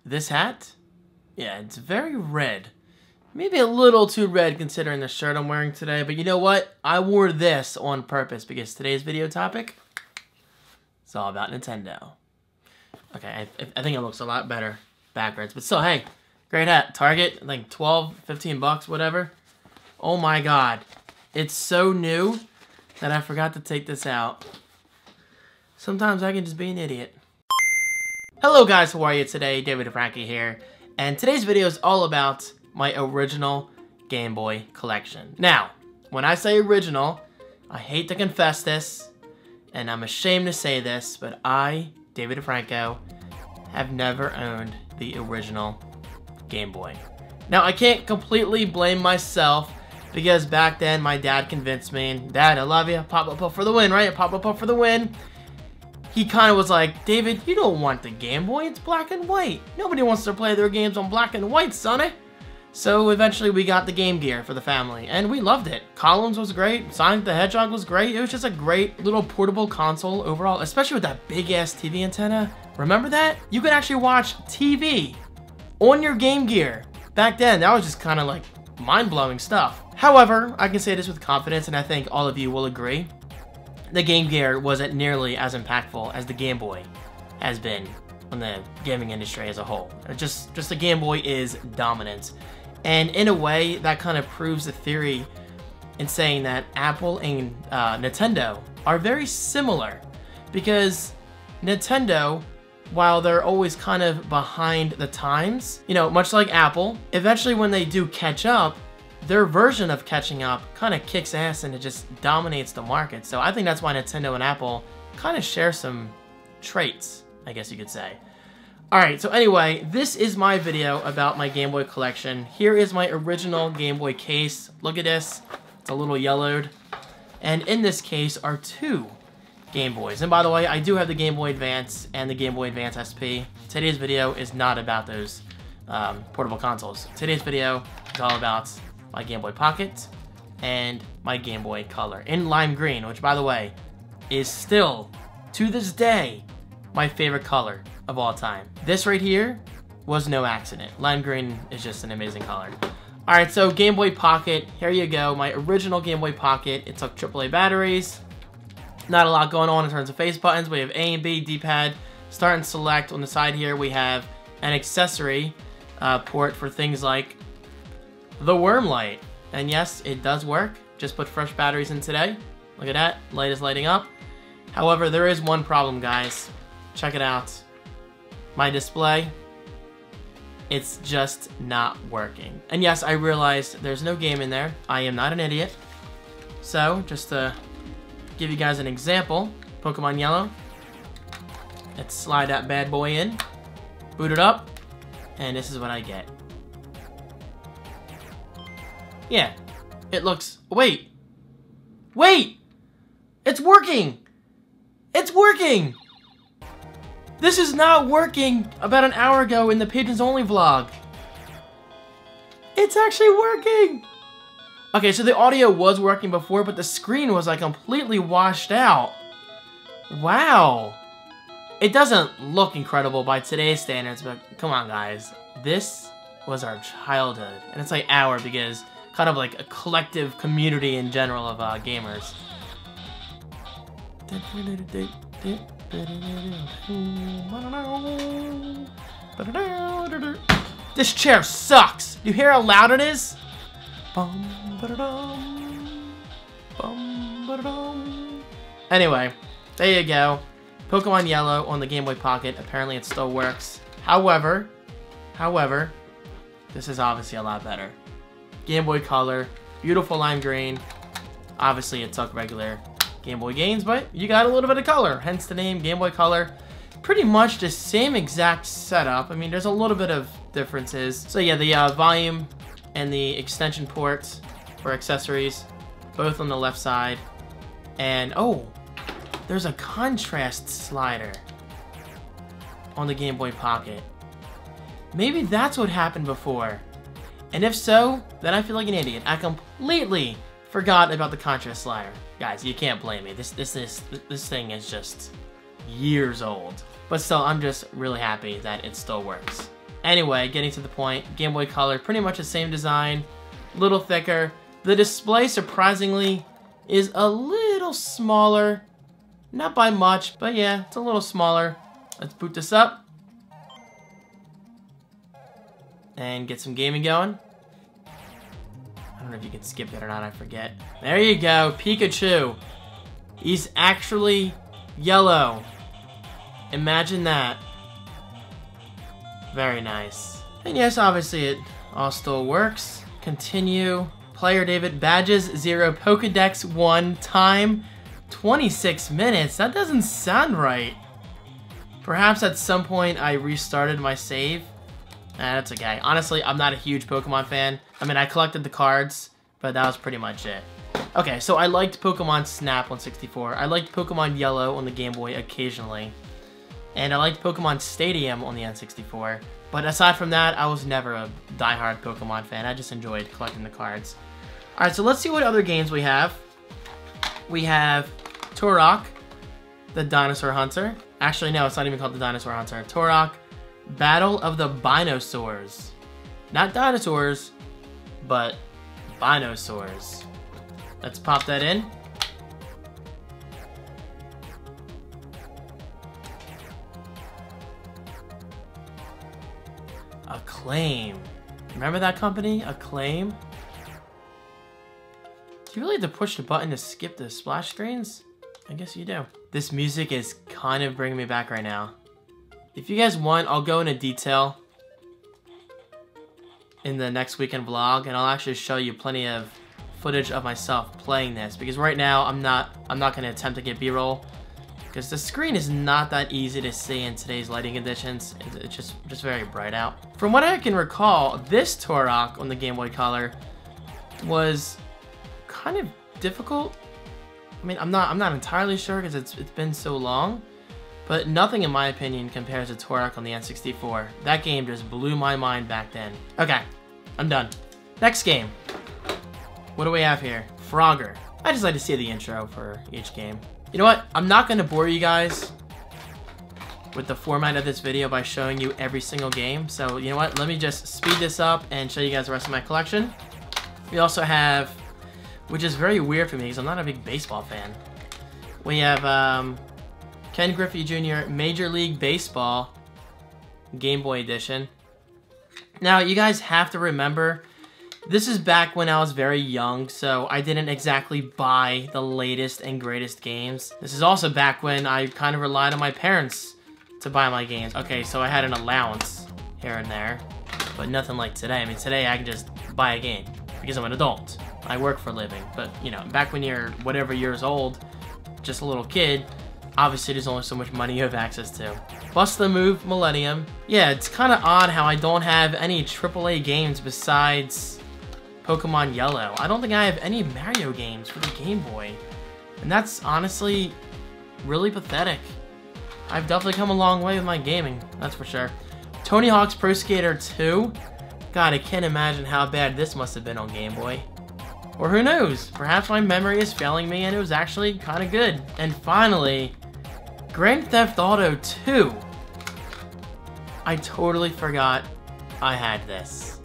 this hat, yeah, it's very red. Maybe a little too red considering the shirt I'm wearing today, but you know what? I wore this on purpose because today's video topic is all about Nintendo. Okay, I think it looks a lot better backwards, but still, hey, great hat. Target, like 12, 15 bucks, whatever. Oh my god. It's so new that I forgot to take this out. Sometimes I can just be an idiot. Hello guys, how are you today? David and Franco here, and today's video is all about my original Game Boy collection. Now, when I say original, I hate to confess this, and I'm ashamed to say this, but I, David and Franco, have never owned the original Game Boy. Now, I can't completely blame myself, because back then my dad convinced me, Dad, I love you, pop up for the win, right? Pop up for the win. He kind of was like, David, you don't want the Game Boy, it's black and white. Nobody wants to play their games on black and white, sonny. So eventually we got the Game Gear for the family, and we loved it. Columns was great, Sonic the Hedgehog was great. It was just a great little portable console overall, especially with that big-ass TV antenna. Remember that? You could actually watch TV on your Game Gear. Back then, that was just kind of like mind-blowing stuff. However, I can say this with confidence, and I think all of you will agree, the Game Gear wasn't nearly as impactful as the Game Boy has been on the gaming industry as a whole. Just the Game Boy is dominant. And in a way, that kind of proves the theory in saying that Apple and Nintendo are very similar. Because Nintendo, while they're always kind of behind the times, you know, much like Apple, eventually when they do catch up, their version of catching up kind of kicks ass and it just dominates the market. So I think that's why Nintendo and Apple kind of share some traits, I guess you could say. Alright, so anyway, this is my video about my Game Boy collection. Here is my original Game Boy case. Look at this. It's a little yellowed. And in this case are two Game Boys. And by the way, I do have the Game Boy Advance and the Game Boy Advance SP. Today's video is not about those portable consoles. Today's video is all about my Game Boy Pocket and my Game Boy Color in lime green, which by the way is still to this day my favorite color of all time. This right here was no accident. Lime green is just an amazing color. Alright, so Game Boy Pocket, here you go. My original Game Boy Pocket. It took AAA batteries. Not a lot going on in terms of face buttons. We have A and B, D-pad, start and select. On the side here we have an accessory port for things like the worm light. And yes, it does work. Just put fresh batteries in today. Look at that, light is lighting up. However, there is one problem, guys. Check it out. My display, it's just not working. And yes, I realized there's no game in there. I am not an idiot. So, just to give you guys an example, Pokemon Yellow. Let's slide that bad boy in, boot it up, and this is what I get. Yeah, it looks, wait, it's working! It's working! This is not working about an hour ago in the Patrons Only vlog. It's actually working! Okay, so the audio was working before, but the screen was like completely washed out. Wow. It doesn't look incredible by today's standards, but come on guys. This was our childhood. And it's like our because kind of like a collective community in general of gamers. This chair sucks. You hear how loud it is? Anyway, there you go. Pokemon Yellow on the Game Boy Pocket. Apparently it still works. However, this is obviously a lot better. Game Boy Color, beautiful lime green. Obviously it took regular Game Boy games, but you got a little bit of color, hence the name Game Boy Color. Pretty much the same exact setup. I mean, there's a little bit of differences. So yeah, the volume and the extension ports for accessories, both on the left side. And oh, there's a contrast slider on the Game Boy Pocket. Maybe that's what happened before. And if so, then I feel like an idiot. I completely forgot about the contrast slider. Guys, you can't blame me. This thing is just years old. But still, I'm just really happy that it still works. Anyway, getting to the point, Game Boy Color, pretty much the same design, little thicker. The display, surprisingly, is a little smaller. Not by much, but yeah, it's a little smaller. Let's boot this up. And get some gaming going. I don't know if you can skip it or not, I forget. There you go, Pikachu. He's actually yellow. Imagine that. Very nice. And yes, obviously it all still works. Continue. Player David, badges 0, Pokedex 1, time 26 minutes. That doesn't sound right. Perhaps at some point I restarted my save. That's okay. Honestly, I'm not a huge Pokemon fan. I mean, I collected the cards, but that was pretty much it. Okay, so I liked Pokemon Snap on 64. I liked Pokemon Yellow on the Game Boy occasionally. And I liked Pokemon Stadium on the N64. But aside from that, I was never a diehard Pokemon fan. I just enjoyed collecting the cards. Alright, so let's see what other games we have. We have Turok, the Dinosaur Hunter. Actually, no, it's not even called the Dinosaur Hunter. Turok, Battle of the Binosaurs. Not dinosaurs, but Binosaurs. Let's pop that in. Acclaim. Remember that company? Acclaim? Do you really have to push the button to skip the splash screens? I guess you do. This music is kind of bringing me back right now. If you guys want, I'll go into detail in the next weekend vlog, and I'll actually show you plenty of footage of myself playing this, because right now I'm not going to attempt to get B-roll because the screen is not that easy to see in today's lighting conditions. It's just very bright out. From what I can recall, this Turok on the Game Boy Color was kind of difficult. I mean, I'm not entirely sure because it's been so long, but nothing in my opinion compares to Turok on the N64. That game just blew my mind back then. Okay, I'm done. Next game. What do we have here? Frogger. I just like to see the intro for each game. You know what? I'm not going to bore you guys with the format of this video by showing you every single game. So, you know what? Let me just speed this up and show you guys the rest of my collection. We also have, which is very weird for me because I'm not a big baseball fan. We have Ken Griffey Jr. Major League Baseball Game Boy Edition. Now, you guys have to remember, this is back when I was very young, so I didn't exactly buy the latest and greatest games. This is also back when I kind of relied on my parents to buy my games. Okay, so I had an allowance here and there, but nothing like today. I mean, today I can just buy a game because I'm an adult. I work for a living, but you know, back when you're whatever years old, just a little kid, obviously there's only so much money you have access to. Bust the Move Millennium. Yeah, it's kind of odd how I don't have any AAA games besides Pokemon Yellow. I don't think I have any Mario games for the Game Boy. And that's honestly really pathetic. I've definitely come a long way with my gaming, that's for sure. Tony Hawk's Pro Skater 2. God, I can't imagine how bad this must have been on Game Boy. Or who knows? Perhaps my memory is failing me and it was actually kind of good. And finally, Grand Theft Auto 2. I totally forgot I had this.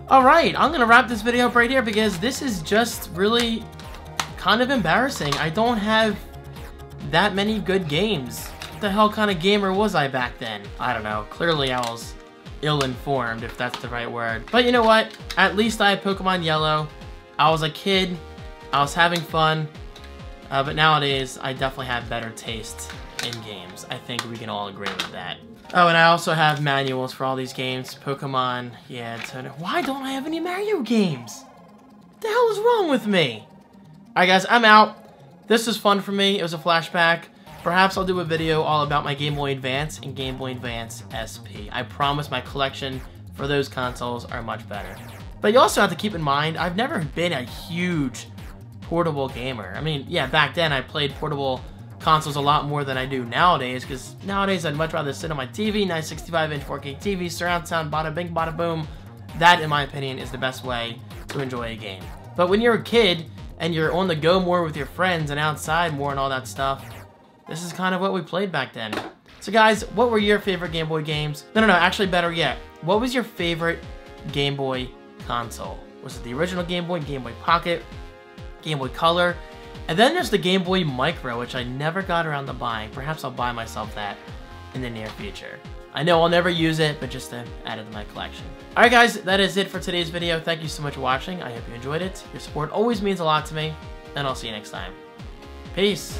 Alright, I'm gonna wrap this video up right here because this is just really kind of embarrassing. I don't have that many good games. What the hell kind of gamer was I back then? I don't know. Clearly I was ill-informed, if that's the right word. But you know what? At least I had Pokemon Yellow. I was a kid. I was having fun. But nowadays, I definitely have better taste in games. I think we can all agree with that. Oh, and I also have manuals for all these games. Pokemon, yeah. Why don't I have any Mario games? What the hell is wrong with me? Alright guys, I'm out. This was fun for me. It was a flashback. Perhaps I'll do a video all about my Game Boy Advance and Game Boy Advance SP. I promise my collection for those consoles are much better. But you also have to keep in mind, I've never been a huge portable gamer. I mean, yeah, back then I played portable consoles a lot more than I do nowadays, because nowadays I'd much rather sit on my TV, nice 65-inch 4K TV, surround sound, bada bing, bada boom. That, in my opinion, is the best way to enjoy a game. But when you're a kid, and you're on the go more with your friends and outside more and all that stuff, this is kind of what we played back then. So guys, what were your favorite Game Boy games? No, actually better yet, what was your favorite Game Boy console? Was it the original Game Boy Pocket, Game Boy Color, and then there's the Game Boy Micro, which I never got around to buying. Perhaps I'll buy myself that in the near future. I know I'll never use it, but just to add it to my collection. Alright guys, that is it for today's video. Thank you so much for watching. I hope you enjoyed it. Your support always means a lot to me, and I'll see you next time. Peace!